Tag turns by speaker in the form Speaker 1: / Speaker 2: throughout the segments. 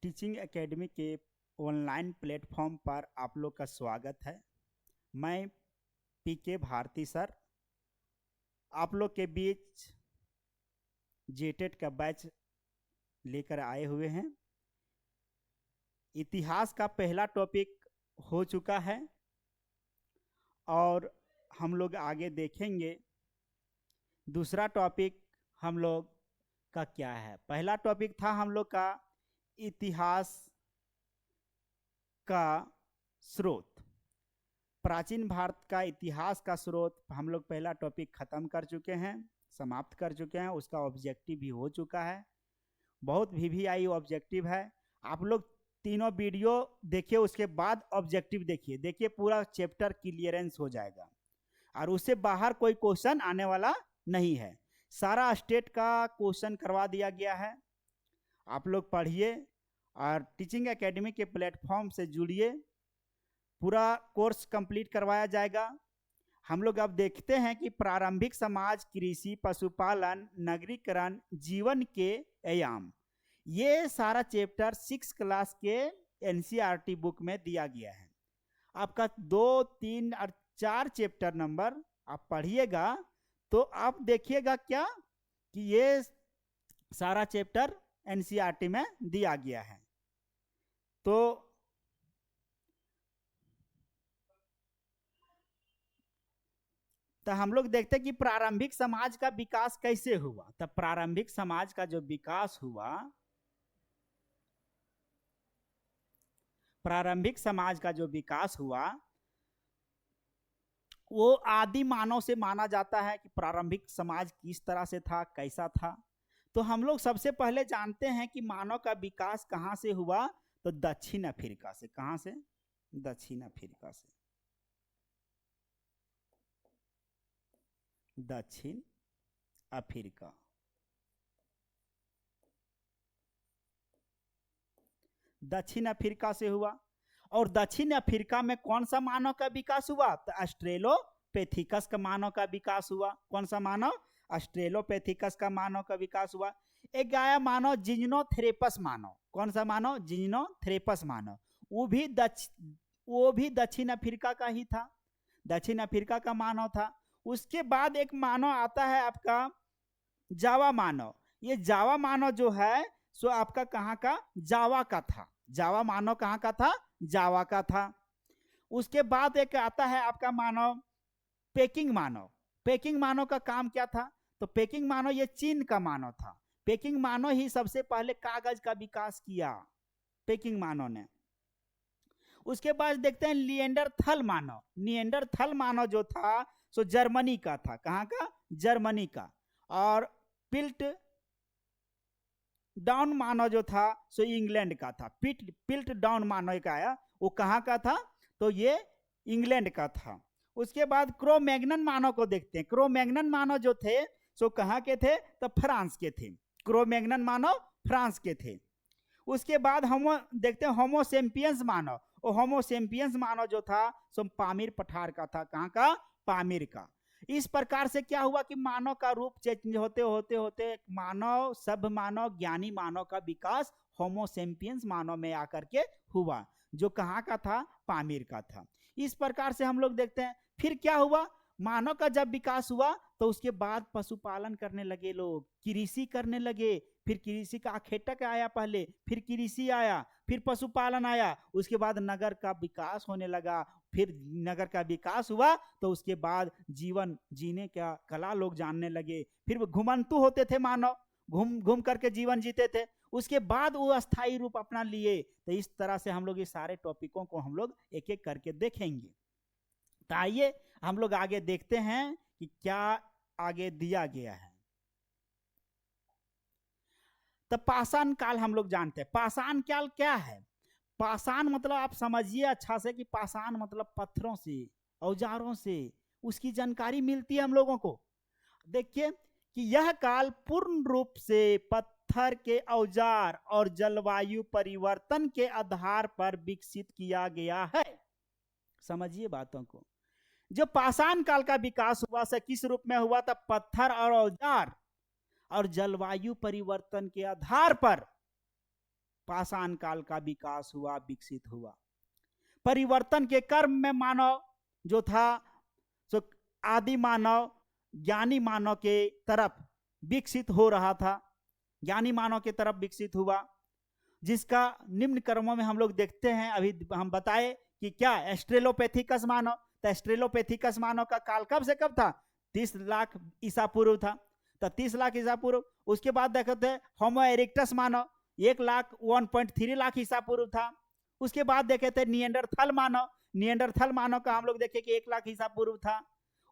Speaker 1: Teaching academy के online platform पर आप लोग का स्वागत है। मैं पीके भारती सर आप लोग के बीच जेटेट का बैच लेकर आए हुए हैं। इतिहास का पहला टॉपिक हो चुका है और हम लोग आगे देखेंगे दूसरा टॉपिक हम लोग का क्या है। पहला टॉपिक था हम लोग का इतिहास का स्रोत, प्राचीन भारत का इतिहास का स्रोत। हम लोग पहला टॉपिक खत्म कर चुके हैं, समाप्त कर चुके हैं। उसका ऑब्जेक्टिव भी हो चुका है, बहुत वीवीआई ऑब्जेक्टिव है। आप लोग तीनों वीडियो देखिए, उसके बाद ऑब्जेक्टिव देखिए। देखिए पूरा चैप्टर क्लियरेंस हो जाएगा और उससे बाहर कोई क्वेश्चन आने वाला नहीं है। सारा स्टेट का क्वेश्चन करवा दिया गया है। आप लोग पढ़िए और टीचिंग एकेडमी के प्लेटफॉर्म से जुड़िए। पूरा कोर्स कंप्लीट करवाया जाएगा। हम लोग अब देखते हैं कि प्रारंभिक समाज, कृषि, पशुपालन, नगरीकरण, जीवन के आयाम, ये सारा चैप्टर 6 क्लास के एनसीईआरटी बुक में दिया गया है। आपका 2, 3 और 4 चैप्टर नंबर आप पढ़िएगा तो आप देखिएगा क्या कि ये सारा चैप्टर एनसीईआरटी में दिया गया है। तो हम लोग देखते हैं कि प्रारंभिक समाज का विकास कैसे हुआ। तब प्रारंभिक समाज का जो विकास हुआ, प्रारंभिक समाज का जो विकास हुआ वो आदि मानव से माना जाता है कि प्रारंभिक समाज किस तरह से था, कैसा था। तो हम लोग सबसे पहले जानते हैं कि मानव का विकास कहां से हुआ, तो दक्षिण अफ्रीका से। कहां से? दक्षिण अफ्रीका से। दक्षिण अफ्रीका, दक्षिण अफ्रीका से हुआ। और दक्षिण अफ्रीका में कौन सा मानव का विकास हुआ, तो ऑस्ट्रेलोपैथिकस का मानव का विकास हुआ। कौन सा मानव? ऑस्ट्रेलोपैथिकस का मानव का विकास हुआ। एक गाया मानव जिम्नोथेरेपस मानव। कौन सा मानव? जिम्नोथेरेपस मानव। वो भी दक्षिण अफ्रीका का ही था, दक्षिण अफ्रीका का मानव था। उसके बाद एक मानव आता है आपका जावा मानव। ये जावा मानव जो है सो आपका कहाँ का? जावा का था। जावा मानव कहाँ का था? जावा का था। उसके बाद एक आता है आपका मानव पेकिंग मानव। पेकिंग मानव का काम क्या था? तो पेकिंग मानव ये चीन का मानव था। पेकिंग मानव ही सबसे पहले कागज का विकास किया, पेकिंग मानव ने। उसके बाद देखते हैं निएंडरथल मानव। निएंडरथल मानव जो था सो जर्मनी का था। कहाँ का? जर्मनी का। और पिल्ट डाउन मानव जो था सो इंग्लैंड का था। पिल्ट डाउन मानव का आया, वो कहाँ का था? तो ये इंग्लैंड का था। उसके बाद क्रो मैग्नन मानव को देखते हैं। क्रो मैग्नन मानव जो थे सो कहाँ के थे? तो फ्रांस के थे। क्रो मैग्नन मानव फ्रांस के थे। उसके बाद हम देखते हैं होमोसेम्पियंस मानव। और होमोसेम्पियंस मानव जो था सो पामीर पठार का था। कहाँ का? पामीर का। इस प्रकार से क्या हुआ कि मानव का रूप चेंज होते होते होते मानव, सभ्य मानव, ज्ञानी मानव का विकास होमोसेम्पियंस मानव में आकर के हुआ, जो कहाँ का था? पामीर का था। इस प्रकार से हम लोग देखते हैं फिर क्या हुआ। मानव का जब विकास हुआ तो उसके बाद पशुपालन करने लगे लोग, कृषि करने लगे। फिर कृषि का अखेटक आया पहले, फिर कृषि आया, फिर पशुपालन आया। उसके बाद नगर का विकास होने लगा। फिर नगर का विकास हुआ तो उसके बाद जीवन जीने का कला लोग जानने लगे। फिर वो घुमंतु होते थे मानव, घूम घूम करके जीवन जीते थे। उसके बाद वो अस्थाई रूप अपना लिए। तो इस तरह से हम लोग ये सारे टॉपिकों को हम लोग एक एक करके देखेंगे। तो आइए हम लोग आगे देखते हैं कि क्या आगे दिया गया है। तो पाषाण काल हम लोग जानते हैं। पाषाण काल क्या है? पाषाण मतलब आप समझिए अच्छा से कि पाषाण मतलब पत्थरों से, औजारों से उसकी जानकारी मिलती है हम लोगों को। देखिए कि यह काल पूर्ण रूप से पत्थर के औजार और जलवायु परिवर्तन के आधार पर विकसित किया गया है। समझिए बातों को। जो पाषाण काल का विकास हुआ से किस रूप में हुआ था? पत्थर और औजार और जलवायु परिवर्तन के आधार पर पाषाण काल का विकास हुआ, विकसित हुआ। परिवर्तन के कर्म में मानव जो था सो आदि मानव ज्ञानी मानव के तरफ विकसित हो रहा था, ज्ञानी मानव के तरफ विकसित हुआ, जिसका निम्न कर्मों में हम लोग देखते हैं। अभी हम बताए कि क्या एस्ट्रेलोपैथिकस मानव, तो एस्ट्रेलोपैथिकस मानव का काल कब से कब था? 30 लाख ईसा पूर्व था। तो 30 लाख ईसा पूर्व। उसके बाद देखते थे होमो इरेक्टस मानव 1.3 लाख ईसा पूर्व था। उसके बाद देखे थे निएंडरथल मानव, निएंडरथल मानव का हम लोग देखे कि 1 लाख ईसा पूर्व था।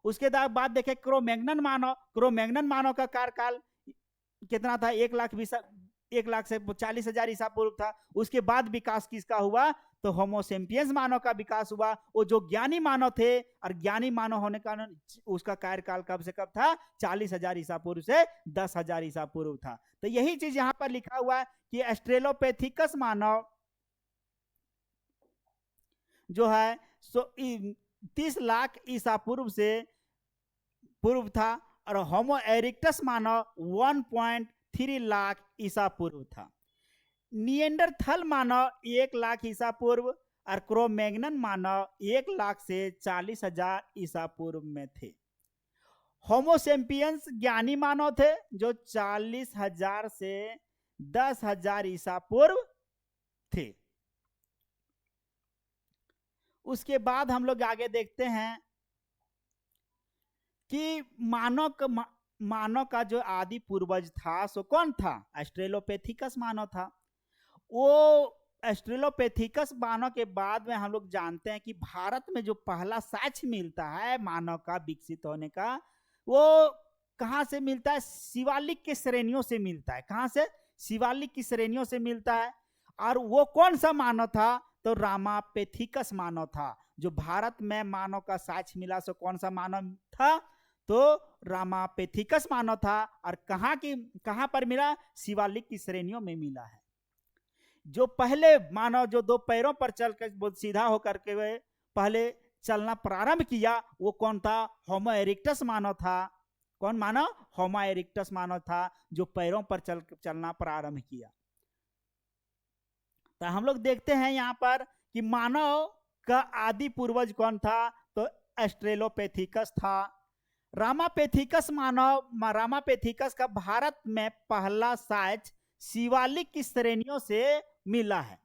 Speaker 1: उसके बाद देखे क्रोमैग्नन मानव, क्रोमैग्नन मानव का कार्यकाल कितना था? 1 लाख से 40,000 ईसा पूर्व था। उसके बाद विकास किसका हुआ? तो होमो सेपियंस मानव का विकास हुआ। वो जो ज्ञानी मानव थे, और ज्ञानी मानव होने का उसका कार्यकाल कब से कब था? 40,000 ईसा पूर्व से 10,000 ईसा पूर्व था। तो यही चीज यहां पर लिखा हुआ है कि एस्ट्रेलोपैथिकस मानव जो है 30 लाख ईसा पूर्व से पूर्व था, और होमो इरेक्टस मानव 1.3 लाख ईसा पूर्व था। निएंडरथल मानव 1 लाख ईसा पूर्व, और क्रोमैग्नन मानव 1 लाख से 40,000 ईसा पूर्व में थे। होमो सेपियंस ज्ञानी मानव थे जो 40,000 से 10,000 ईसा पूर्व थे। उसके बाद हम लोग आगे देखते हैं कि मानव का जो आदि पूर्वज था सो कौन था? एस्ट्रेलोपैथिकस मानव था। वो एस्ट्रेलोपैथिकस मानव के बाद में हम लोग जानते हैं कि भारत में जो पहला साक्ष्य मिलता है मानव का विकसित होने का, वो कहां से मिलता है? शिवालिक के श्रेणियों से मिलता है। कहां से? शिवालिक की श्रेणियों से मिलता है। और वो कौन सा मानव था? तो रामापेथिकस मानव था। जो भारत में मानव का साक्ष्य मिला सो कौन सा मानव था? तो रामापेथिकस मानव था। और कहां पर मिला? शिवालिक की श्रेणियों में मिला है। जो पहले मानव जो 2 पैरों पर चल कर सीधा होकर के पहले चलना प्रारंभ किया, वो कौन था? होमो इरेक्टस मानव था। कौन मानव? होमो इरेक्टस मानव था, जो पैरों पर चलना प्रारंभ किया। तो हम लोग देखते हैं यहाँ पर कि मानव का आदि पूर्वज कौन था? तो एस्ट्रेलोपैथिकस था। रामापेथिकस का भारत में पहला साक्ष्य शिवालिक की श्रेणियों से मिला है।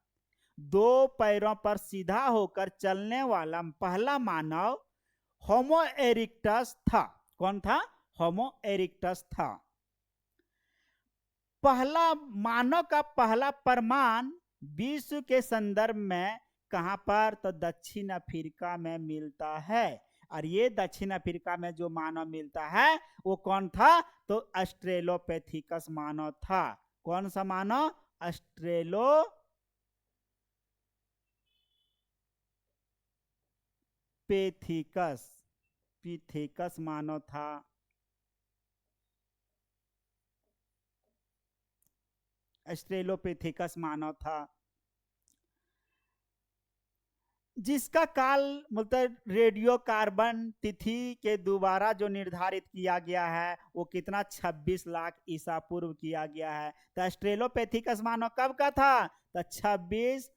Speaker 1: 2 पैरों पर सीधा होकर चलने वाला पहला मानव होमो इरेक्टस था। कौन था? होमो इरेक्टस था। पहला मानव का पहला प्रमाण विश्व के संदर्भ में कहां पर? तो दक्षिण अफ्रीका में मिलता है। और ये दक्षिण अफ्रीका में जो मानव मिलता है वो कौन था? तो एस्ट्रेलोपैथिकस मानव था। कौन सा मानव? एस्ट्रेलोपैथिकस मानव था। एस्ट्रेलोपैथिकस मानव था, जिसका काल मतलब रेडियो कार्बन तिथि के द्वारा जो निर्धारित किया गया है वो कितना? 26 लाख ईसा पूर्व किया गया है। तो एस्ट्रेलोपैथिकस मानव कब का था? तो 26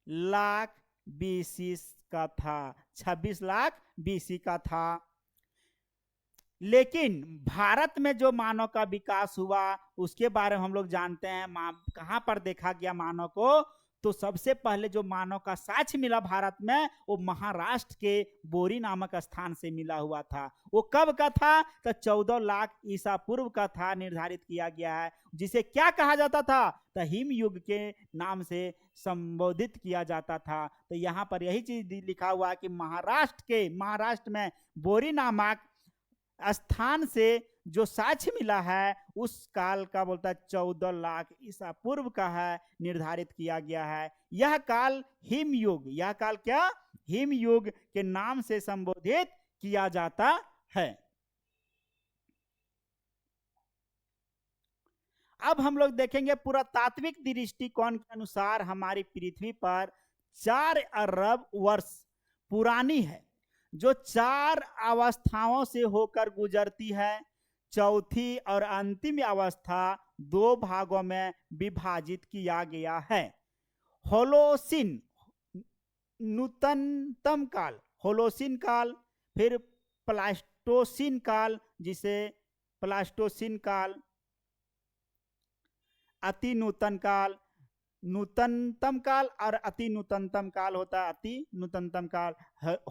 Speaker 1: लाख बीसी का था। 26 लाख बीसी का था। लेकिन भारत में जो मानव का विकास हुआ उसके बारे में हम लोग जानते हैं। कहां पर देखा गया मानव को? तो सबसे पहले जो मानव का साक्ष्य मिला भारत में वो महाराष्ट्र के बोरी नामक स्थान से मिला हुआ था। वो कब का था? तो 14 लाख ईसा पूर्व का था, निर्धारित किया गया है। जिसे क्या कहा जाता था? तो हिम युग के नाम से संबोधित किया जाता था। तो यहाँ पर यही चीज लिखा हुआ है कि महाराष्ट्र में बोरी नामक स्थान से जो साक्ष्य मिला है उस काल का बोलता है 14 लाख ईसा पूर्व का है, निर्धारित किया गया है। यह काल हिम युग, यह काल क्या? हिम युग के नाम से संबोधित किया जाता है। अब हम लोग देखेंगे पुरातात्विक दृष्टिकोण के अनुसार हमारी पृथ्वी पर 4 अरब वर्ष पुरानी है, जो 4 अवस्थाओं से होकर गुजरती है। चौथी और अंतिम अवस्था 2 भागों में विभाजित किया गया है। होलोसिन नूतनतम काल, होलोसिन काल, फिर प्लास्टोसिन काल, जिसे प्लास्टोसिन काल, अति नूतन काल, नूतनतम काल और अति नूतनतम काल होता है अति नूतनतम काल,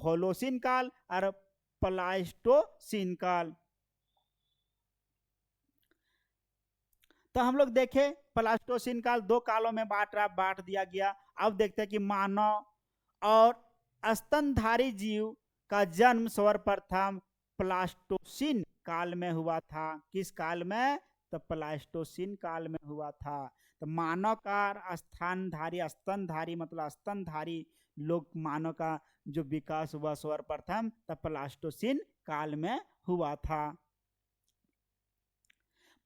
Speaker 1: होलोसिन काल और प्लास्टोसिन काल। तो हम लोग देखे प्लास्टोसिन काल 2 कालों में बांट दिया गया। अब देखते हैं कि मानव और स्तनधारी जीव का जन्म सर्वप्रथम प्लास्टोसिन काल में हुआ था। किस काल में? तो प्लास्टोसिन काल में हुआ था। तो मानव का स्तनधारी मतलब स्तनधारी लोग मानव का जो विकास हुआ सर्वप्रथम तो प्लास्टोसिन काल में हुआ था।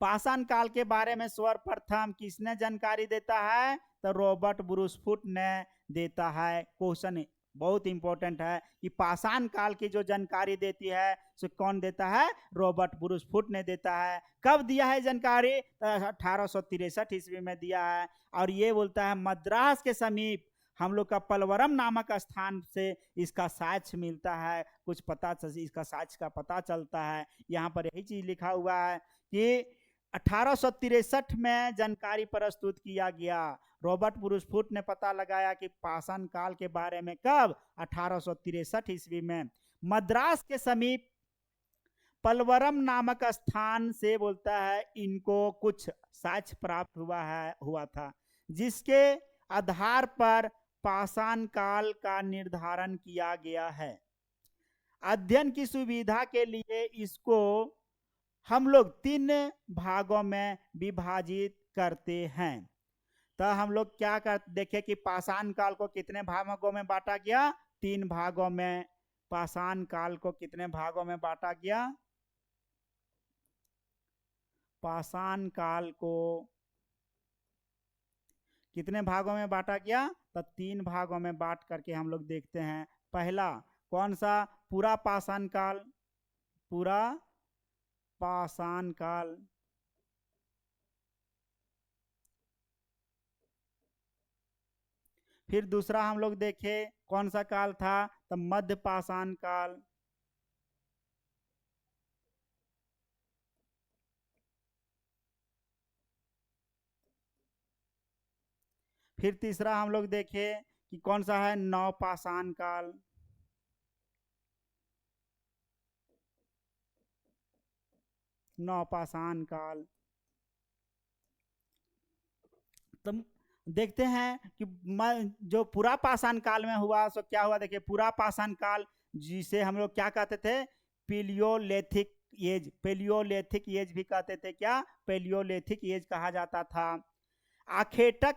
Speaker 1: पाषाण काल के बारे में सर्वप्रथम किसने जानकारी देता है? तो रॉबर्ट ब्रूसफुट ने देता है। क्वेश्चन बहुत इंपॉर्टेंट है कि पाषाण काल की जो जानकारी देती है सो कौन देता है? रॉबर्ट ब्रूसफुट ने देता है। कब दिया है जानकारी? 1863 ईस्वी में दिया है। और ये बोलता है मद्रास के समीप हम लोग का पलवरम नामक स्थान से इसका साक्ष्य मिलता है। कुछ इसका साक्ष्य का पता चलता है। यहाँ पर यही चीज लिखा हुआ है कि 1863 में जानकारी प्रस्तुत किया गया। रॉबर्ट ब्रूसफुट ने पता लगाया कि पाषाण काल के बारे में कब? 1863 ईस्वी में मद्रास के समीप पलवरम नामक स्थान से बोलता है इनको कुछ साक्ष्य प्राप्त हुआ था, जिसके आधार पर पाषाण काल का निर्धारण किया गया है। अध्ययन की सुविधा के लिए इसको हम लोग 3 भागों में विभाजित करते हैं। तो हम लोग क्या देखे कि पाषाण काल को कितने भागों में बांटा गया? 3 भागों में। पाषाण काल को कितने भागों में बांटा गया? पाषाण काल को कितने भागों में बांटा गया? तो 3 भागों में बांट करके हम लोग देखते हैं। पहला कौन सा? पूरा पाषाण काल, पूरा पाषाण काल। फिर दूसरा हम लोग देखे कौन सा काल था? तो मध्य पाषाण काल। फिर तीसरा हम लोग देखे कि कौन सा है? नवपाषाण काल। नवपाषाण काल। तो देखते हैं कि जो पूरा पाषाण काल में हुआ सो क्या हुआ। देखिए पूरा पाषाण काल जिसे हम लोग क्या कहते थे? Palaeolithic as. पेलियोलिथिक एज भी कहते थे। क्या? पेलियोलिथिक एज कहा जाता था। आखेटक,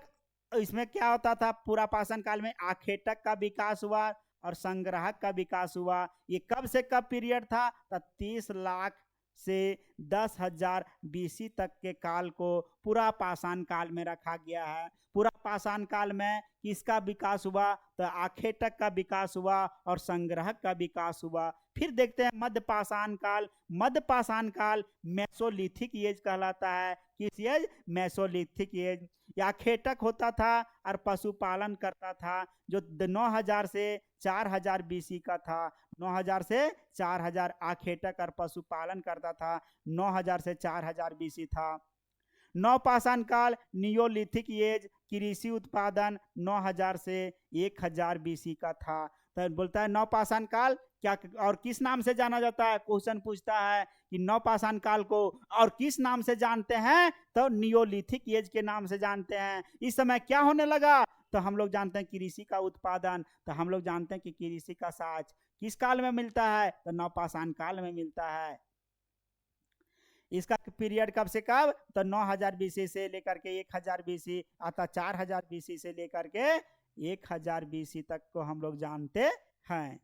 Speaker 1: इसमें क्या होता था? पूरा पाषाण काल में आखेटक का विकास हुआ और संग्राहक का विकास हुआ। ये कब से कब पीरियड था? तो 30 लाख से 10,000 बीसी तक के काल को पूरा पाषाण काल में रखा गया है। पूरा पाषाण काल में किसका विकास हुआ? तो आखेटक का विकास हुआ और संग्राहक का विकास हुआ। फिर देखते हैं मध्य पाषाण काल। मध्य पाषाण काल मेसोलिथिक एज कहलाता है। किस एज? Mesolithic as. आखेटक होता था और पशुपालन करता था, जो 9000 से 4000 बीसी का था। 9000 से 4000 आखेटक और पशुपालन करता था। 9000 से 4000 बीसी था। नवपाषाण काल नियोलिथिक एज, कृषि उत्पादन 9000 से 1000 बीसी का था। तो बोलता है नवपाषाण काल क्या और किस नाम से जाना जाता है? क्वेश्चन पूछता है कि नवपाषाण काल को और किस नाम से जानते हैं? तो नियोलिथिक एज के नाम से जानते हैं। इस समय क्या होने लगा? तो हम लोग जानते हैं कृषि का उत्पादन। तो हम लोग जानते हैं कि कृषि का साक्ष्य किस काल में मिलता है? तो नवपाषाण काल में मिलता है। इसका पीरियड कब से कब? तो 9000 बीसी से लेकर के 1000 बीसी अतः 4000 बीसी से लेकर के 1000 बीसी तक को हम लोग जानते हैं।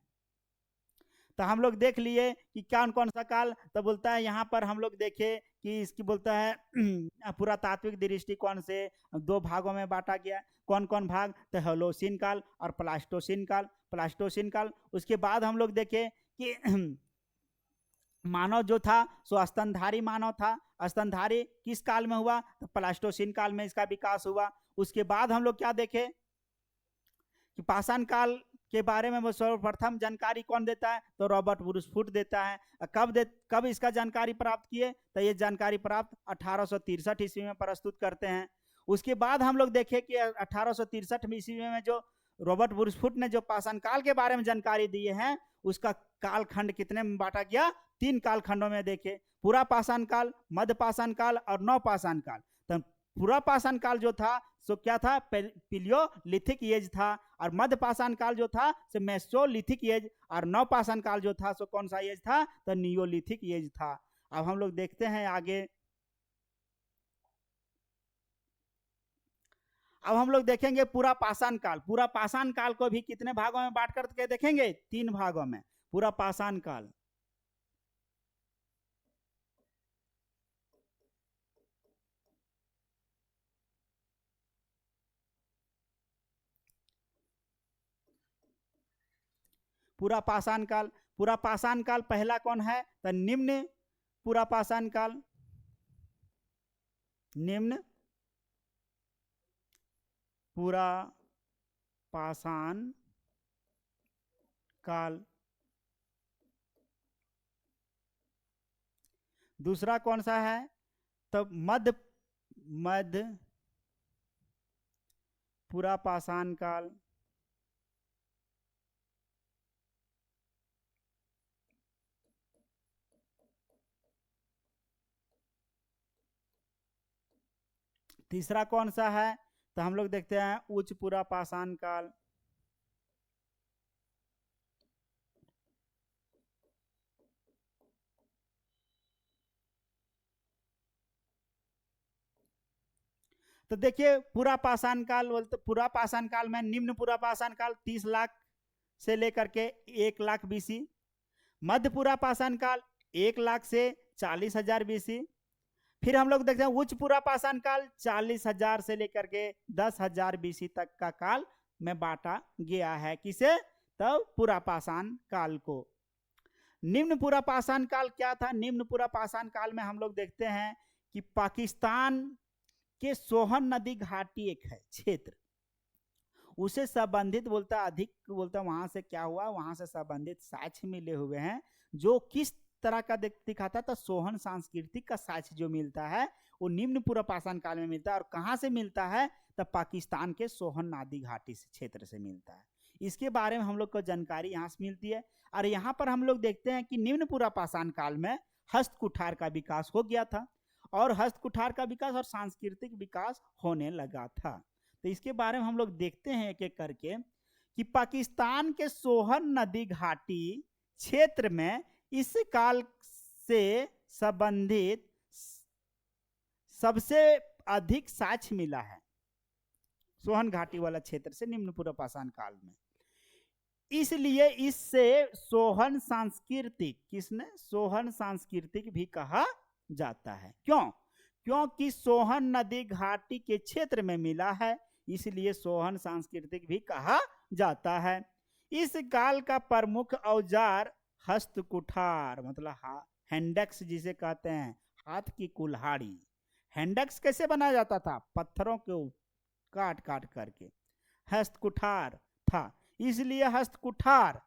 Speaker 1: तो हम लोग देख लिए कि कौन कौन सा काल। तो बोलता है यहाँ पर हम लोग देखे कि इसकी बोलता है पुरातात्विक दृष्टिकोण से 2 भागों में बांटा गया। कौन कौन भाग? तो होलोसिन काल और प्लास्टोसिन काल। प्लास्टोसिन काल। उसके बाद हम लोग देखे कि मानव जो था सो स्तनधारी मानव था। स्तनधारी किस काल में हुआ? तो प्लास्टोसिन काल में इसका विकास हुआ। उसके बाद हम लोग क्या देखे? कि पाषाण काल के बारे में वो सर्वप्रथम जानकारी कौन देता है, तो रॉबर्ट ब्रूसफुट देता है। कब इसका जानकारी प्राप्त किए, तो ये जानकारी प्राप्त 1863 ईस्वी में प्रस्तुत करते हैं। उसके बाद हम लोग देखें कि 1863 ईस्वी में जो रॉबर्ट ब्रूसफुट ने जो पाषाण काल के बारे में जानकारी दिए हैं, उसका कालखंड कितने में बांटा गया, 3 कालखंडों में देखे, पूरा पाषाण काल, मध्य पाषाण काल और नवपाषाण काल। तो पूरा पाषाण काल जो था सो क्या था, पिलियोलिथिक एज था, और मध्य पाषाण काल जो था सो मेसोलिथिक एज, और नवपाषाण काल जो था सो कौन सा एज था, तो नियोलिथिक एज था। अब हम लोग देखते हैं आगे। अब हम लोग देखेंगे पूरा पाषाण काल। पूरा पाषाण काल को भी कितने भागों में बांट करके देखेंगे, 3 भागों में पूरा पाषाण काल। पूरा पाषाण काल, पूरा पाषाण काल पहला कौन है, तो निम्न पूरा पाषाण काल, निम्न पूरा पाषाण काल। दूसरा कौन सा है, तो मध्य पूरा पाषाण काल। तीसरा कौन सा है, तो हम लोग देखते हैं उच्च पूरा पाषाण काल। तो देखिए पूरा पाषाण काल बोलते, पूरा पाषाण काल में निम्न पूरा पाषाण काल 30 लाख से लेकर के 1 लाख बीसी। मध्य पूरा पाषाण काल 1 लाख से 40,000 बीसी। फिर हम लोग देखते हैं उच्च पूरा पाषाण काल 40,000 से लेकर के 10,000 बीसी तक का काल में बांटा गया है। किसे, तो पूरा पाषाण काल को। निम्न पूरा पाषाण काल क्या था, निम्न पूरा पाषाण काल में हम लोग देखते हैं कि पाकिस्तान के सोहन नदी घाटी एक है क्षेत्र, उसे संबंधित बोलता, अधिक बोलता वहां से क्या हुआ, वहां से संबंधित साक्ष्य मिले हुए हैं, जो किस तरह का दिखाता है, तो सोहन सांस्कृतिक का साक्ष्य जो मिलता है वो निम्न पूरा पाषाण काल में मिलता है। और कहां से मिलता है, तो पाकिस्तान के सोहन नदी घाटी से क्षेत्र से मिलता है। इसके बारे में हम लोग को जानकारी यहाँ से मिलती है। और यहाँ पर हम लोग देखते हैं कि निम्न पूरा पाषाण काल में हस्त कुठार का विकास हो गया था, और हस्त कुठार का विकास और सांस्कृतिक विकास होने लगा था। तो इसके बारे में हम लोग देखते हैं एक एक करके कि पाकिस्तान के सोहन नदी घाटी क्षेत्र में इस काल से संबंधित सबसे अधिक साक्ष्य मिला है, सोहन घाटी वाला क्षेत्र से निम्न पूर्व पाषाण काल में। इसलिए इससे सोहन सांस्कृतिक, किसने, सोहन सांस्कृतिक भी कहा जाता है। क्यों, क्योंकि सोहन नदी घाटी के क्षेत्र में मिला है, इसलिए सोहन सांस्कृतिक भी कहा जाता है। इस काल का प्रमुख औजार हस्त कुठार, मतलब हैंडक्स जिसे कहते हैं, हाथ की कुल्हाड़ी। हैंडक्स कैसे बनाया जाता था, पत्थरों को काट काट करके, हस्त कुठार था, इसलिए हस्त कुठार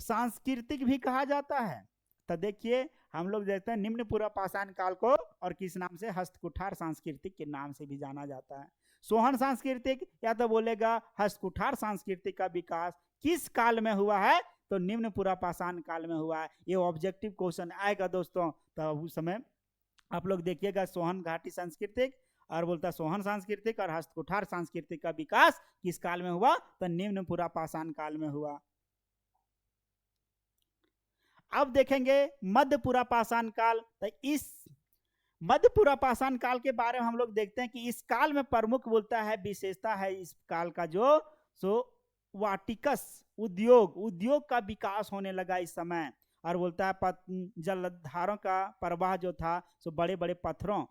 Speaker 1: सांस्कृतिक भी कहा जाता है। तो देखिए हम लोग देखते हैं निम्न पूर्व पाषाण काल को और किस नाम से, हस्त कुठार सांस्कृतिक के नाम से भी जाना जाता है। सोहन सांस्कृतिक या तो बोलेगा हस्त कुठार सांस्कृतिक का विकास किस काल में हुआ है, तो निम्न पूर्व पाषाण काल में हुआ है। ये ऑब्जेक्टिव क्वेश्चन आएगा दोस्तों, तो उस समय आप लोग देखिएगा सोहन घाटी सांस्कृतिक और बोलता सोहन सांस्कृतिक और हस्त कुठार सांस्कृतिक का विकास किस काल में हुआ, तो निम्न पूर्व पाषाण काल में हुआ। अब देखेंगे मध्य पूर्व पाषाण काल। तो इस मध्य पूर्व पाषाण काल के बारे में हम लोग देखते हैं कि इस काल में प्रमुख बोलता है विशेषता है इस काल का जो सो वाटिकस उद्योग का विकास होने लगा इस समय। और बोलता है जलधारों का प्रवाह जो था सो बड़े बड़े पत्थरों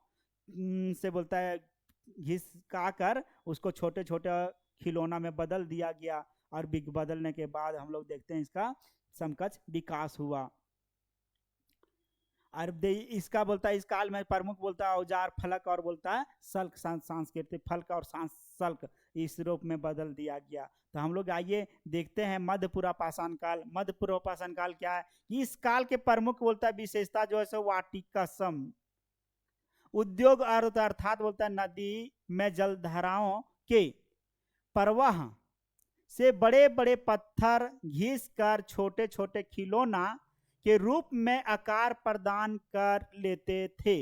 Speaker 1: से बोलता है घिसका कर उसको छोटे छोटे खिलौना में बदल दिया गया, और बदलने के बाद हम लोग देखते हैं इसका समकक्ष विकास हुआ। और इसका बोलता है इस काल में प्रमुख बोलता है औजार फलक और बोलता है सल्क सांस्कृतिक, फलक और सल्क इस रूप में बदल दिया गया। तो हम लोग आइए देखते हैं मध्यपुरा पाषाण काल। मध्यपुरा पाषाण काल क्या है? इस काल के प्रमुख बोलता है विशेषता जो है सो वाटिकसम उद्योग अर्थात बोलता है नदी में जलधाराओं के प्रवाह से बड़े बड़े पत्थर घिस कर छोटे छोटे खिलौना के रूप में आकार प्रदान कर लेते थे।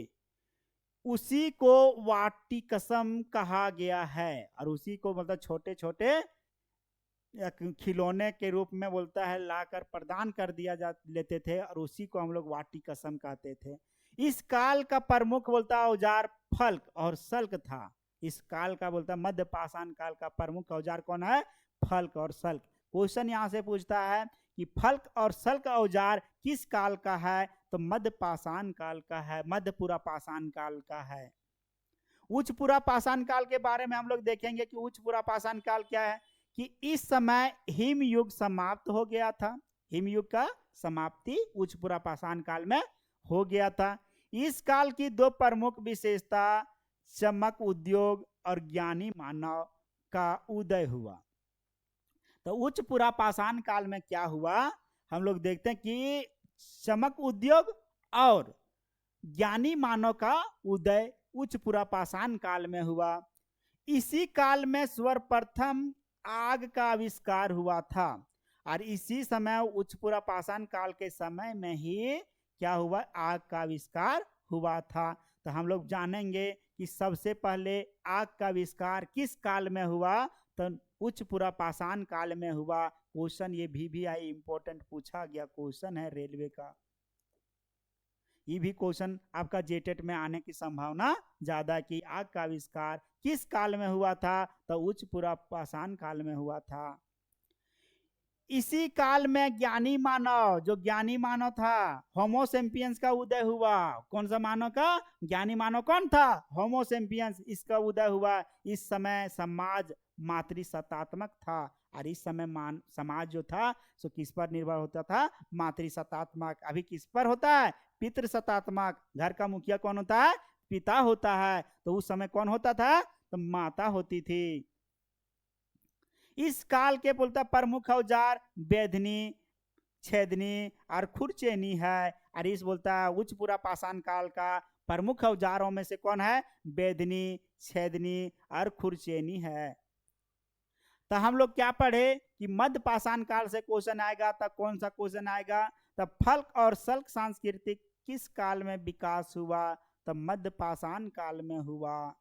Speaker 1: उसी को वाटिकसम कहा गया है। और उसी को मतलब छोटे छोटे खिलौने के रूप में बोलता है लाकर प्रदान कर दिया जा लेते थे, और उसी को हम लोग वाटिकसम कहते थे। इस काल का प्रमुख बोलता औजार फल्क और सल्क था। इस काल का बोलता मध्य पाषाण काल का प्रमुख औजार कौन है? फल्क और सल्क। क्वेश्चन यहाँ से पूछता है कि फल्क और सल्क औजार किस काल का है? तो मध्य पाषाण काल का है, मध्यपुरा पाषाण काल का है। उच्चपुरा पाषाण काल के बारे में हम लोग देखेंगे कि उच्चपुरा पाषाण काल क्या है कि इस समय हिम युग समाप्त हो गया था। हिम युग का समाप्ति उच्चपुरा पाषाण काल में हो गया था। इस काल की दो प्रमुख विशेषता चमक उद्योग और ज्ञानी मानव का उदय हुआ। तो उच्चपुरा पाषाण काल में क्या हुआ हम लोग देखते हैं कि चमक उद्योग और ज्ञानी मानव का उदय उच्चपुरा पाषाण काल में हुआ। इसी काल में सर्वप्रथम आग का आविष्कार हुआ था, और इसी समय उच्चपुरा पाषाण काल के समय में ही क्या हुआ? आग का आविष्कार हुआ था। तो हम लोग जानेंगे कि सबसे पहले आग का आविष्कार किस काल में हुआ? तो उच्चपुरा पाषाण काल में हुआ। क्वेश्चन ये भी आई इंपॉर्टेंट पूछा गया क्वेश्चन है रेलवे का। ये भी क्वेश्चन आपका जेटेट में आने की संभावना ज्यादा कि आग का आविष्कार किस काल में हुआ था? तो उच्चपुरा पाषाण काल में हुआ था। इसी काल में ज्ञानी मानव, जो ज्ञानी मानव था होमो सेपियंस का उदय हुआ। कौन सा मानव का? ज्ञानी मानव कौन था? होमो सेपियंस, इसका उदय हुआ। इस समय समाज मातृसत्तात्मक था, और इस समय समाज जो था सो किस पर निर्भर होता था? मातृसत्तात्मक। अभी किस पर होता है? पितृसत्तात्मक। घर का मुखिया कौन होता है? पिता होता है। तो उस समय कौन होता था? तो माता होती थी। इस काल के बोलता प्रमुख औजार बेधनी, छेदनी और खुरचेनी है। और इस बोलता है उच्चपुरा पाषाण काल का प्रमुख औजारों में से कौन है? बेधनी, छेदनी और खुरचेनी है। तो हम लोग क्या पढ़े कि मध्य पाषाण काल से क्वेश्चन आएगा। तो कौन सा क्वेश्चन आएगा? तो फल्क और सल्क सांस्कृतिक किस काल में विकास हुआ? तो मध्य पाषाण काल में हुआ।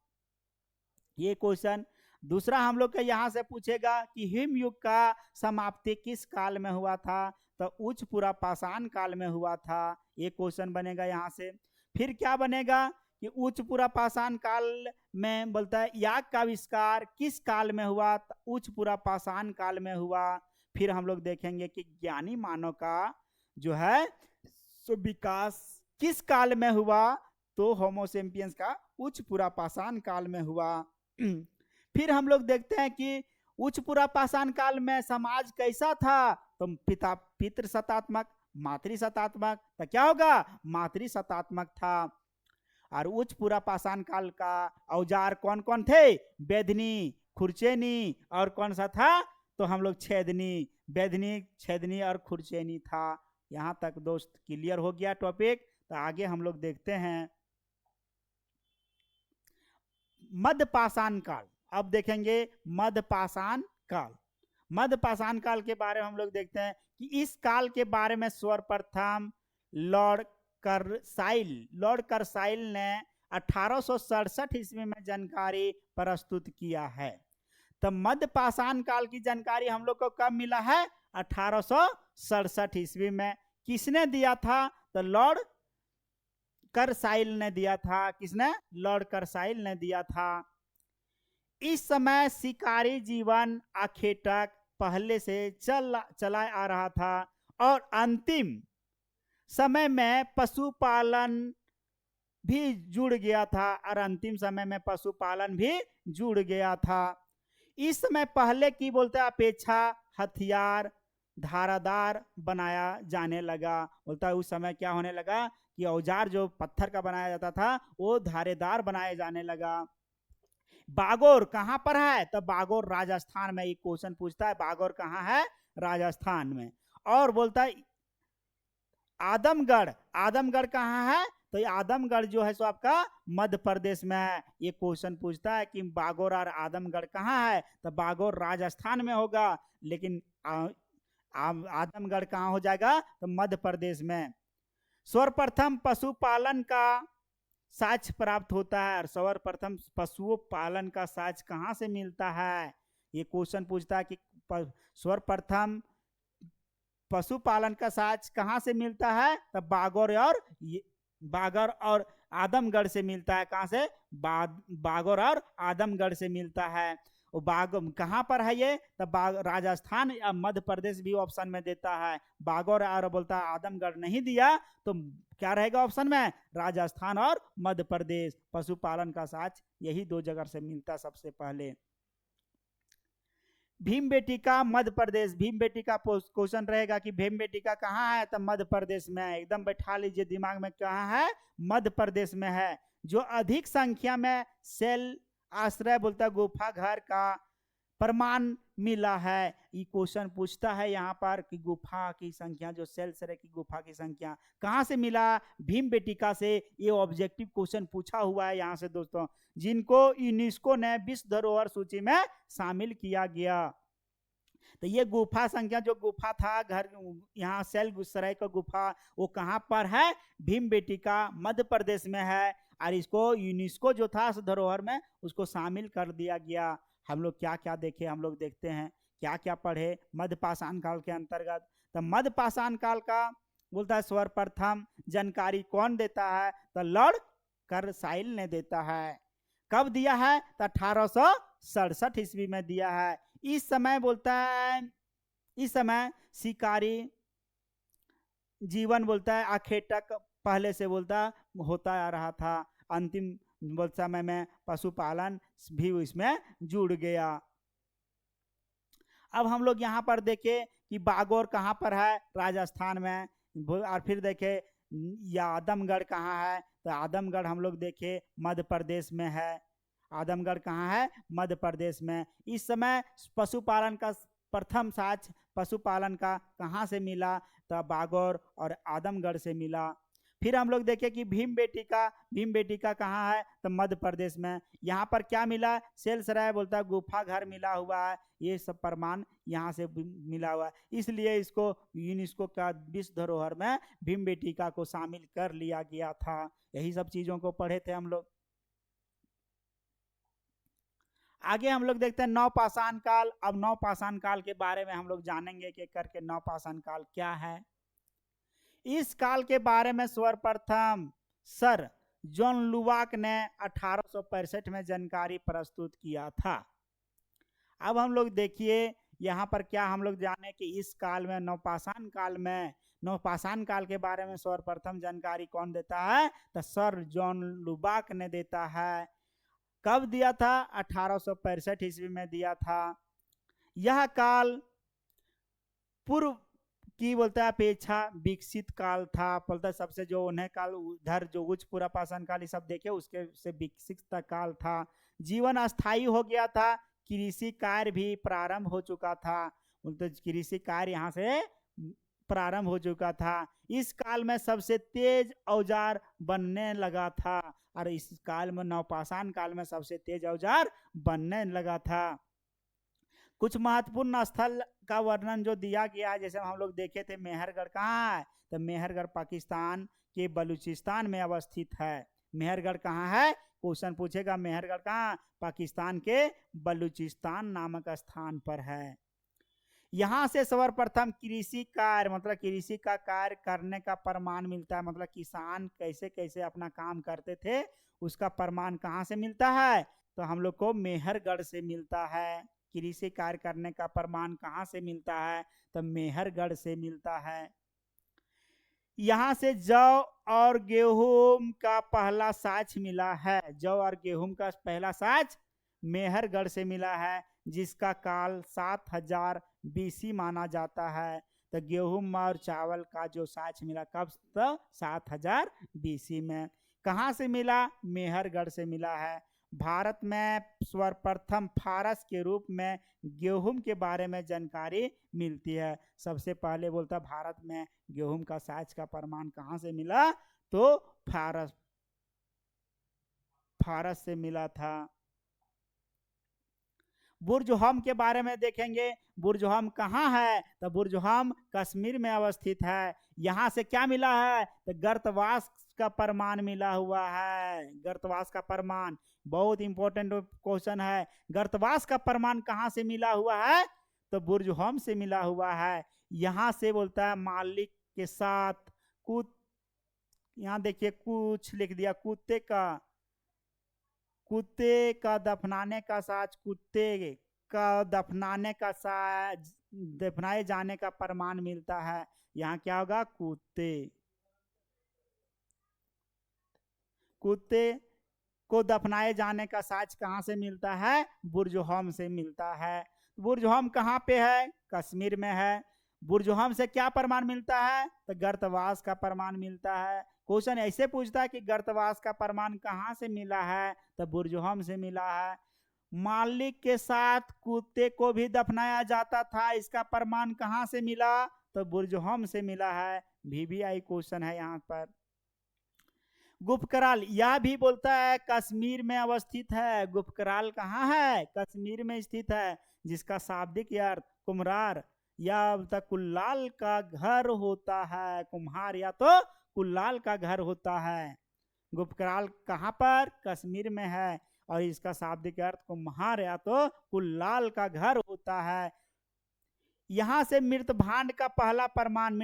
Speaker 1: ये क्वेश्चन। दूसरा हम लोग का यहाँ से पूछेगा कि हिम युग का समाप्ति किस काल में हुआ था? तो उच्चपुरा पाषाण काल में हुआ था। ये क्वेश्चन बनेगा यहाँ से। फिर क्या बनेगा कि उच्चपुरा पाषाण काल में बोलता है याग का आविष्कार किस काल में हुआ? तो उच्चपुरा पाषाण काल में हुआ। फिर हम लोग देखेंगे कि ज्ञानी मानव का जो है सो विकास किस काल में हुआ? तो होमो सेपियंस का उच्चपुरा पाषाण काल में हुआ। फिर हम लोग देखते हैं कि उच्चपुरा पाषाण काल में समाज कैसा था? तो पितृसत्तात्मक, मातृसत्तात्मक। तो क्या होगा? मातृसत्तात्मक था। और उच्चपुरा पाषाण काल का औजार कौन कौन थे? बेधनी, खुरचेनी और कौन सा था? तो हम लोग छेदनी, बेधनी, छेदनी और खुरचेनी था। यहाँ तक दोस्त क्लियर हो गया टॉपिक। तो आगे हम लोग देखते हैं मध्य पाषाण काल। अब देखेंगे मध्य पाषाण काल। मध्य पाषाण काल के बारे में हम लोग देखते हैं कि इस काल के बारे में सर्वप्रथम लॉर्ड कर्साइल ने 1867 ईस्वी में जानकारी प्रस्तुत किया है। तो मध्य पाषाण काल की जानकारी हम लोग को कब मिला है? 1867 ईस्वी में। किसने दिया था? तो लॉर्ड कर्साइल ने दिया था। किसने? लॉर्ड कर्साइल ने दिया था। इस समय शिकारी जीवन आखेटक पहले से चला आ रहा था, और अंतिम समय में पशुपालन भी जुड़ गया था। और अंतिम समय में पशुपालन भी जुड़ गया था। इस समय पहले की बोलते अपेक्षा हथियार धारादार बनाया जाने लगा। बोलता है उस समय क्या होने लगा कि औजार जो पत्थर का बनाया जाता था वो धारेदार बनाए जाने लगा। बागोर कहाँ पर है? तो बागोर राजस्थान में। एक क्वेश्चन पूछता है बागोर कहाँ है? राजस्थान में। और बोलता है आदमगढ़, आदमगढ़ कहाँ है? तो ये आदमगढ़ जो है सो आपका मध्य प्रदेश में है। ये क्वेश्चन पूछता है कि बागोर और आदमगढ़ कहाँ है? तो बागोर राजस्थान में होगा, लेकिन आदमगढ़ कहाँ हो जाएगा? तो मध्य प्रदेश में। सर्वप्रथम पशुपालन का साक्ष्य प्राप्त होता है, और सर्वप्रथम पशुओं पालन का साक्ष्य कहाँ से मिलता है? ये क्वेश्चन पूछता है कि सर्वप्रथम पशुपालन का साक्ष्य कहाँ से मिलता है? तो बागोर और आदमगढ़ से मिलता है। कहाँ से? बागोर और आदमगढ़ से मिलता है। वो कहाँ पर है ये? तो राजस्थान या मध्य प्रदेश भी ऑप्शन में देता है। बागोर और बोलता है आदमगढ़ नहीं दिया, तो क्या रहेगा ऑप्शन में? राजस्थान और मध्य प्रदेश। पशुपालन का साक्ष्य यही दो जगह से मिलता है सबसे पहले। भीम बेटिका मध्य प्रदेश। भीम बेटिका क्वेश्चन रहेगा कि भीम बेटिका कहाँ है? तो मध्य प्रदेश में। एकदम बैठा लीजिए दिमाग में, कहाँ है? मध्य प्रदेश में है। जो अधिक संख्या में सेल आश्रय बोलता है गुफा घर का प्रमाण मिला है। ये क्वेश्चन पूछता है यहाँ पर कि गुफा की संख्या, जो सेल आश्रय की गुफा की संख्या कहाँ से मिला? भीम बेटिका से। ये ऑब्जेक्टिव क्वेश्चन पूछा हुआ है यहाँ से दोस्तों, जिनको यूनेस्को ने विश्व धरोहर सूची में शामिल किया गया। तो ये गुफा संख्या, जो गुफा था घर यहाँ सेल सराय का गुफा, वो कहाँ पर है? भीम बेटिका मध्य प्रदेश में है। और इसको यूनेस्को जो था धरोहर में, उसको शामिल कर दिया गया। हम लोग क्या क्या देखे, हम लोग देखते हैं क्या क्या पढ़े मध्य पाषाण काल के अंतर्गत। तो मध्य पाषाण काल का बोलता है सर्वप्रथम जानकारी कौन देता है? तो लॉर्ड कर्साइल ने देता है। कब दिया है? तो 1867 ईस्वी में दिया है। इस समय बोलता है, इस समय शिकारी जीवन बोलता है आखेटक पहले से बोलता होता आ रहा था। अंतिम समय में पशुपालन भी इसमें जुड़ गया। अब हम लोग यहाँ पर देखें कि बागोर कहाँ पर है? राजस्थान में। और फिर देखे या आदमगढ़ कहाँ है? तो आदमगढ़ हम लोग देखे मध्य प्रदेश में है। आदमगढ़ कहाँ है? मध्य प्रदेश में। इस समय पशुपालन का प्रथम साक्ष्य पशुपालन का कहाँ से मिला? तो बागोर और आदमगढ़ से मिला। फिर हम लोग देखें कि भीम बेटिका कहाँ है? तो मध्य प्रदेश में। यहाँ पर क्या मिला? सेलसराय बोलता है गुफा घर मिला हुआ है। ये सब प्रमाण यहाँ से मिला हुआ है, इसलिए इसको यूनेस्को का विश्व धरोहर में भीम बेटिका को शामिल कर लिया गया था। यही सब चीजों को पढ़े थे हम लोग। आगे हम लोग देखते हैं नवपाषाण काल। अब नवपाषाण काल के बारे में हम लोग जानेंगे कि करके नवपाषाण काल क्या है। इस काल के बारे में सर्वप्रथम सर जॉन लुवाक ने 1865 में जानकारी प्रस्तुत किया था। अब हम लोग देखिए यहाँ पर क्या हम लोग जाने कि इस काल में नवपाषाण काल के बारे में सर्वप्रथम जानकारी कौन देता है? तो सर जॉन लुवाक ने देता है। कब दिया था? 1865 ईस्वी में दिया था। यह काल पूर्व की बोलता है अपेक्षा विकसित काल था। बोलता है सबसे जो उन्हें काल उधर जो उच्च पूरा पाषाण काल सब देखे उसके से विकसित काल था। जीवन अस्थायी हो गया था। कृषि कार्य भी प्रारंभ हो चुका था। बोलते कृषि कार्य यहाँ से प्रारंभ हो चुका था। इस काल में सबसे तेज औजार बनने लगा था, और इस काल में नवपाषाण काल में सबसे तेज औजार बनने लगा था। कुछ महत्वपूर्ण स्थल का वर्णन जो दिया गया है, जैसे हम लोग देखे थे मेहरगढ़ कहाँ है? तो मेहरगढ़ पाकिस्तान के बलूचिस्तान में अवस्थित है। मेहरगढ़ कहाँ है? क्वेश्चन पूछेगा मेहरगढ़ कहाँ? पाकिस्तान के बलूचिस्तान नामक स्थान पर है। यहाँ से सर्वप्रथम कृषि कार्य मतलब कृषि का कार्य करने का प्रमाण मिलता है। मतलब किसान कैसे कैसे अपना काम करते थे उसका प्रमाण कहाँ से मिलता है? तो हम लोग को मेहरगढ़ से मिलता है। कृषि कार्य करने का प्रमाण कहाँ से मिलता है? तो मेहरगढ़ से मिलता है। यहाँ से जौ और गेहूं का पहला साक्ष्य मिला है। जौ और गेहूं का पहला साक्ष्य मेहरगढ़ से मिला है, जिसका काल 7000 BC माना जाता है। तो गेहूं और चावल का जो साक्ष्य मिला कब? तो 7000 BC में। कहाँ से मिला? मेहरगढ़ से मिला है। भारत में सर्वप्रथम फारस के रूप में गेहूं के बारे में जानकारी मिलती है। सबसे पहले बोलता भारत में गेहूं का साइज का प्रमाण कहाँ से मिला, तो फारस से मिला था। बुर्ज हम के बारे में देखेंगे। बुर्ज हम कहाँ है, तो बुर्ज हम कश्मीर में अवस्थित है। यहाँ से क्या मिला है, तो गर्तवास का प्रमाण मिला हुआ है। गर्तवास का प्रमाण बहुत इंपॉर्टेंट क्वेश्चन है। गर्तवास का प्रमाण कहाँ से मिला हुआ है, तो बुर्ज हम से मिला हुआ है। यहाँ से बोलता है मालिक के साथ यहाँ देखिए कुछ लिख दिया, कुत्ते का दफनाने का साज, कुत्ते का दफनाने का साज, दफनाए जाने का प्रमाण मिलता है। यहाँ क्या होगा, कुत्ते को दफनाए जाने का साज कहाँ से मिलता है, बुर्ज हम से मिलता है। बुर्ज हम कहाँ पे है, कश्मीर में है। बुर्ज हम से क्या प्रमाण मिलता है, तो गर्तवास का प्रमाण मिलता है। क्वेश्चन ऐसे पूछता है कि गर्तवास का प्रमाण कहाँ से मिला है, तो बुर्ज हम से मिला है। मालिक के साथ कुत्ते को भी दफनाया जाता था, इसका प्रमाण कहाँ से मिला, तो बुर्ज हम से मिला है। VVI क्वेश्चन है यहाँ पर। गुफकराल, यह भी बोलता है कश्मीर में अवस्थित है। गुफकराल कहाँ है, कश्मीर में स्थित है, जिसका शाब्दिक अर्थ कुम्हार या कुल्लाल का घर होता है। कुम्हार या तो कुल्लाल का घर होता है। गुफकराल कहाँ पर, कश्मीर में है, और इसका शाब्दिक अर्थ कुम्हार या तो कुल्लाल का घर होता है। यहाँ से मृत भांड का पहला प्रमाण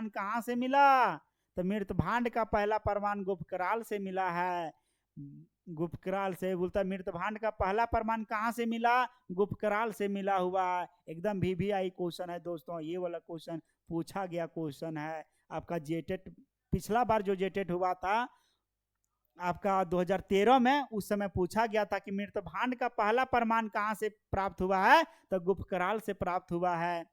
Speaker 1: कहाँ से मिला, तो मृत भांड का पहला प्रमाण गुफकराल से मिला है। गुफकराल से बोलता मृत भांड का पहला प्रमाण कहाँ से मिला, गुफकराल से मिला हुआ है। एकदम VVI क्वेश्चन है दोस्तों, ये वाला क्वेश्चन पूछा गया क्वेश्चन है आपका जेटेट। पिछला बार जो जेटेट हुआ था आपका 2013 में, उस समय पूछा गया था कि मृत भांड का पहला प्रमाण कहाँ से प्राप्त हुआ है, तो गुफकराल से प्राप्त हुआ है।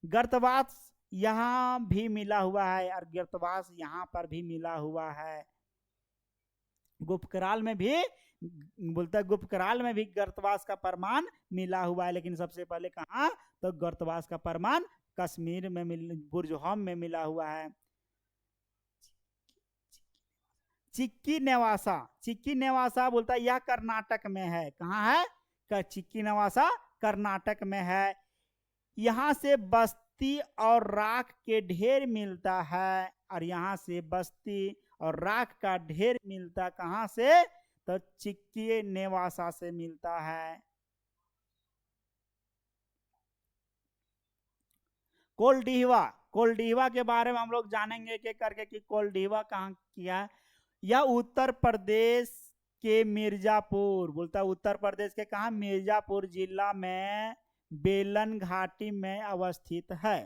Speaker 1: गर्तवास यहाँ भी मिला हुआ है, और गर्तवास यहाँ पर भी मिला हुआ है। गुफकराल में भी बोलता है, गुफकराल में भी गर्तवास का प्रमाण मिला हुआ है, लेकिन सबसे पहले कहाँ, तो गर्तवास का प्रमाण कश्मीर में बुर्ज हम में मिला हुआ है। चिक्की नेवासा बोलता है यह कर्नाटक में है। कहाँ है, चिक्की नेवासा कर्नाटक में है। यहाँ से बस्ती और राख के ढेर मिलता है, और यहाँ से बस्ती और राख का ढेर मिलता कहाँ से, तो चिक्की नेवासा से मिलता है। कोलडीहवा के बारे में हम लोग जानेंगे के करके कि कोलडीहवा कहाँ किया। यह उत्तर प्रदेश के मिर्जापुर, बोलता उत्तर प्रदेश के कहा, मिर्जापुर जिला में बेलन घाटी में अवस्थित है।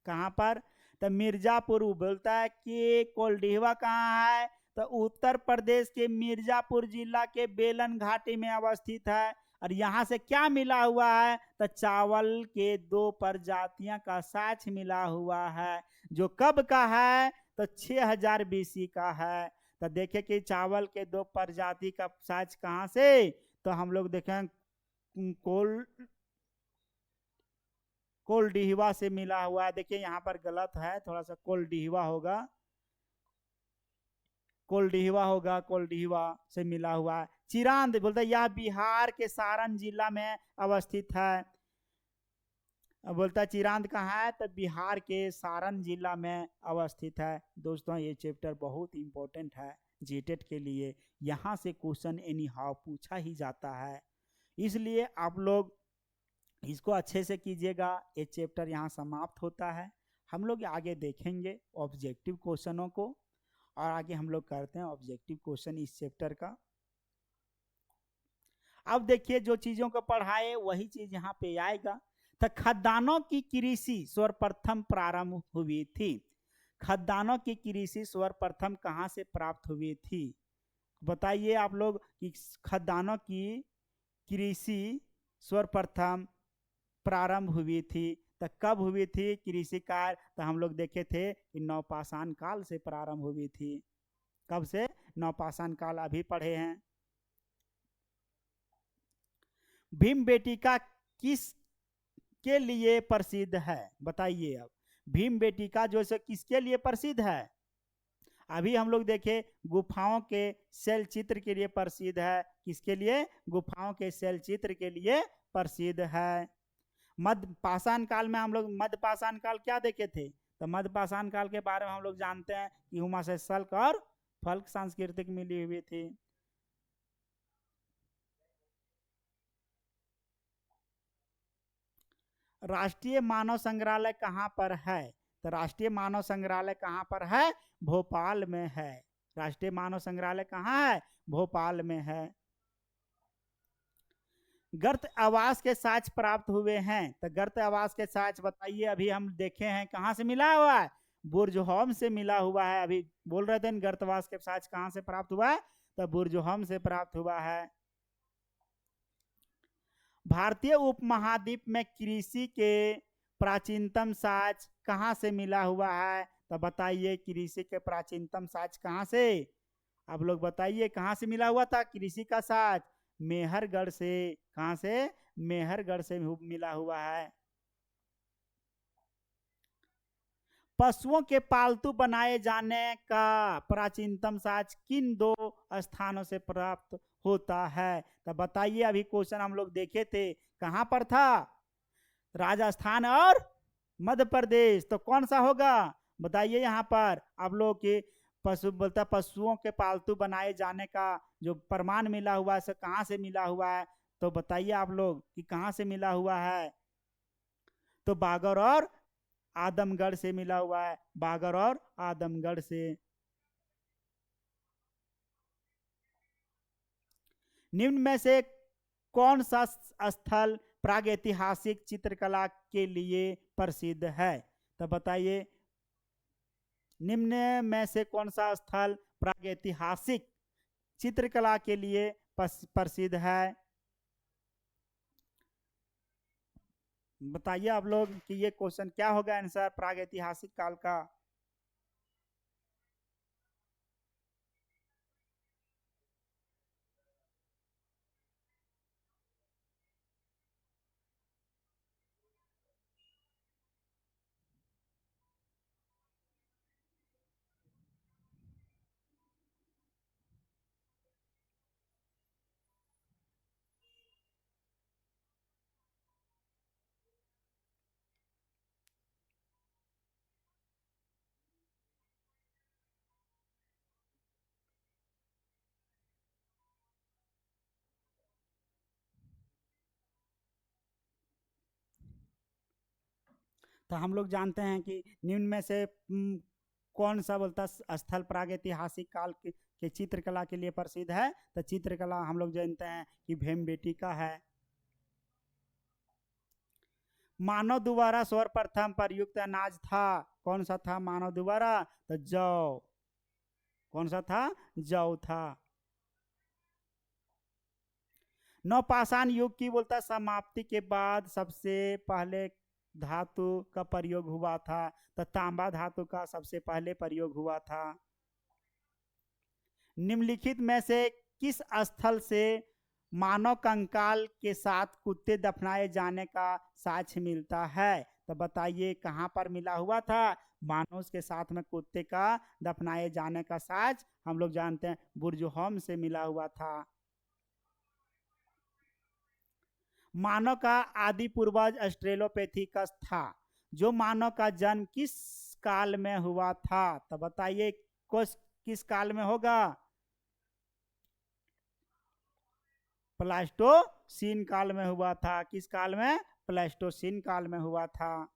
Speaker 1: कहाँ पर, तो मिर्जापुर। बोलता है कि कोलडीहवा कहाँ है, तो उत्तर प्रदेश के मिर्जापुर जिला के बेलन घाटी में अवस्थित है। और यहाँ से क्या मिला हुआ है, तो चावल के 2 प्रजातियां का साक्ष मिला हुआ है, जो कब का है, तो 6000 BC का है। तो देखे कि चावल के 2 प्रजाति का साक्ष कहाँ से, तो हम लोग देखें कोलडीहवा से मिला हुआ है। देखिए यहाँ पर गलत है थोड़ा सा, कोलडीहवा से मिला हुआ है। चिरांद बोलता है यह बिहार के सारण जिला में अवस्थित है। बोलता चिरांद कहाँ है, तो बिहार के सारण जिला में अवस्थित है। दोस्तों ये चैप्टर बहुत इंपॉर्टेंट है जेटेट के लिए, यहाँ से क्वेश्चन एनी हाउ पूछा ही जाता है, इसलिए आप लोग इसको अच्छे से कीजिएगा। ये चैप्टर यहाँ समाप्त होता है। हम लोग आगे देखेंगे ऑब्जेक्टिव क्वेश्चनों को, और आगे हम लोग करते हैं ऑब्जेक्टिव क्वेश्चन इस चैप्टर का। अब देखिए जो चीजों को पढ़ाए वही चीज यहाँ पे आएगा। तो खदानों की कृषि सर्वप्रथम प्रारंभ हुई थी। खदानों की कृषि सर्वप्रथम कहाँ से प्राप्त हुई थी, बताइए आप लोग कि खदानों की कृषि सर्वप्रथम प्रारंभ हुई थी। तो कब हुई थी कृषि कार्य, तो हम लोग देखे थे कि नवपाषाण काल से प्रारंभ हुई थी। कब से, नवपाषाण काल अभी पढ़े हैं। भीम बेटिका किस के लिए प्रसिद्ध है, बताइए। अब भीम बेटिका जो है किसके लिए प्रसिद्ध है? अभी हम लोग देखे गुफाओं के शैल चित्र के लिए प्रसिद्ध है। किसके लिए? गुफाओं के शैल चित्र के लिए प्रसिद्ध है। मध्य पाषाण काल में हम लोग मध्य पाषाण काल क्या देखे थे? तो मध्य पाषाण काल के बारे में हम लोग जानते हैं कि हुमा से शल्क और फल्क सांस्कृतिक मिली हुई थी। राष्ट्रीय मानव संग्रहालय कहाँ पर है? तो राष्ट्रीय मानव संग्रहालय कहाँ पर है? भोपाल में है। राष्ट्रीय मानव संग्रहालय कहाँ है? भोपाल में है। गर्त आवास के साक्ष प्राप्त हुए हैं। तो गर्त आवास के साक्ष बताइए, अभी हम देखे हैं कहाँ से मिला हुआ है? बुर्जहोम से मिला हुआ है। अभी बोल रहे थे गर्तवास के साक्ष कहाँ से प्राप्त हुआ है? तो बुर्जहोम से प्राप्त हुआ है। भारतीय उपमहाद्वीप में कृषि के प्राचीनतम साक्ष कहाँ से मिला हुआ है? तो बताइए कृषि के प्राचीनतम साक्ष कहाँ से? आप लोग बताइए कहाँ से मिला हुआ था कृषि का साक्ष? मेहरगढ़ से। कहाँ से? मेहरगढ़ से मिला हुआ है। पशुओं के पालतू बनाए जाने का प्राचीनतम साक्ष्य किन दो स्थानों से प्राप्त होता है? तो बताइए, अभी क्वेश्चन हम लोग देखे थे कहां पर था? राजस्थान और मध्य प्रदेश। तो कौन सा होगा बताइए? यहाँ पर आप लोग के पशु बोलता पशुओं के पालतू बनाए जाने का जो प्रमाण मिला हुआ है कहाँ से मिला हुआ है? तो बताइए आप लोग कि कहाँ से मिला हुआ है? तो बागर और आदमगढ़ से मिला हुआ है। बागर और आदमगढ़ से। निम्न में से कौन सा स्थल प्रागैतिहासिक चित्रकला के लिए प्रसिद्ध है? तो बताइए निम्न में से कौन सा स्थल प्रागैतिहासिक चित्रकला के लिए प्रसिद्ध है? बताइए आप लोग कि ये क्वेश्चन क्या होगा आंसर प्रागैतिहासिक काल का? तो हम लोग जानते हैं कि निम्न में से कौन सा बोलता स्थल प्रागैतिहासिक काल के चित्रकला के लिए प्रसिद्ध है? तो चित्रकला हम लोग जानते हैं कि भीमबेटिका है। मानव द्वारा सर्वप्रथम प्रयुक्त अनाज था, कौन सा था मानव द्वारा? तो जौ। कौन सा था? जौ था। नवपाषाण युग की बोलता समाप्ति के बाद सबसे पहले धातु का प्रयोग हुआ था। तो तांबा धातु का सबसे पहले प्रयोग हुआ था। निम्नलिखित में से किस स्थल से मानव कंकाल के साथ कुत्ते दफनाए जाने का साक्ष्य मिलता है? तो बताइए कहां पर मिला हुआ था मानव के साथ में कुत्ते का दफनाए जाने का साक्ष्य? हम लोग जानते हैं बुर्जहोम से मिला हुआ था। मानव का आदि पूर्वज ऑस्ट्रेलोपैथिकस था। जो मानव का जन्म किस काल में हुआ था? तो बताइए किस काल में होगा? प्लास्टोसीन काल में हुआ था। किस काल में? प्लास्टोसीन काल में हुआ था।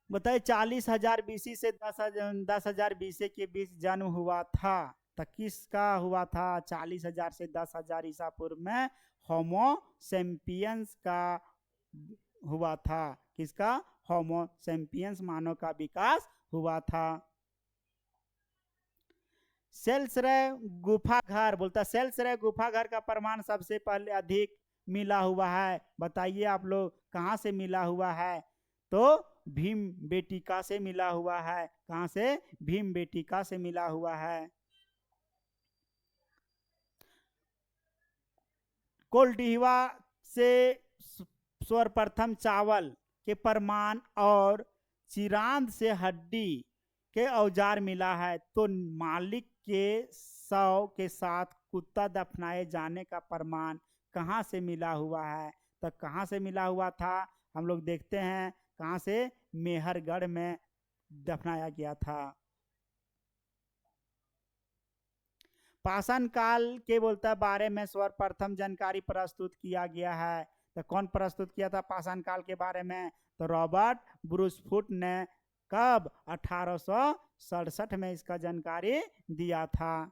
Speaker 1: बताइए 40,000 बीसी से 10,000 बीसी के बीच जन्म हुआ था। तो किसका हुआ था 40,000 से 10,000 ईसा पूर्व में? होमो सेम्पियंस का हुआ था। किसका? होमो सेम्पियंस मानव का विकास हुआ था। सेल्सरे गुफा घर बोलता सेल्सरे गुफा घर का प्रमाण सबसे पहले अधिक मिला हुआ है। बताइए आप लोग कहाँ से मिला हुआ है? तो भीम बेटिका से मिला हुआ है। कहाँ से? भीम बेटिका से मिला हुआ है। कोल्डिहिवा से सर्वप्रथम चावल के परमान और चिरांद से हड्डी के औजार मिला है, तो मालिक के शव के साथ कुत्ता दफनाए जाने का प्रमाण कहाँ से मिला हुआ है? तो कहाँ से मिला हुआ था? हम लोग देखते हैं कहाँ से, मेहरगढ़ में दफनाया गया था। पाषाण काल के बोलता बारे में सर्वप्रथम जानकारी प्रस्तुत किया गया है, तो कौन प्रस्तुत किया था पाषाण काल के बारे में? तो रॉबर्ट ब्रूसफुट ने कब? 1867 में इसका जानकारी दिया था।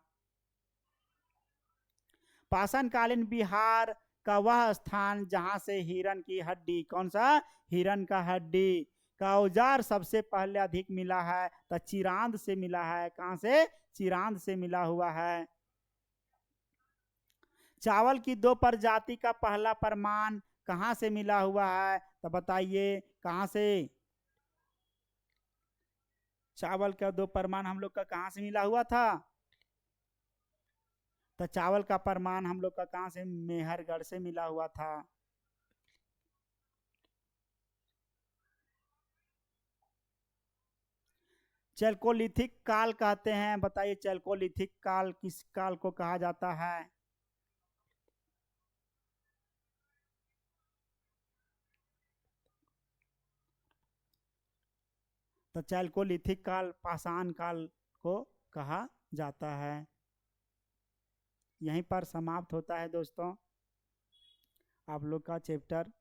Speaker 1: पाषाणकालीन बिहार का वह स्थान जहां से हिरण की हड्डी, कौन सा? हिरण का हड्डी का औजार सबसे पहले अधिक मिला है, तो चिरांद से मिला है। कहां से? चिरांद से मिला हुआ है। चावल की दो प्रजाति का पहला प्रमाण कहां से मिला हुआ है? तो बताइए कहां से? चावल का दो प्रमाण हम लोग का कहां से मिला हुआ था? तो चावल का प्रमाण हम लोग का कहां से? मेहरगढ़ से मिला हुआ था। चैल्कोलिथिक काल कहते हैं, बताइए चैल्कोलिथिक काल किस काल को कहा जाता है? तो चैल्कोलिथिक काल पाषाण काल को कहा जाता है। यहीं पर समाप्त होता है दोस्तों आप लोग का चैप्टर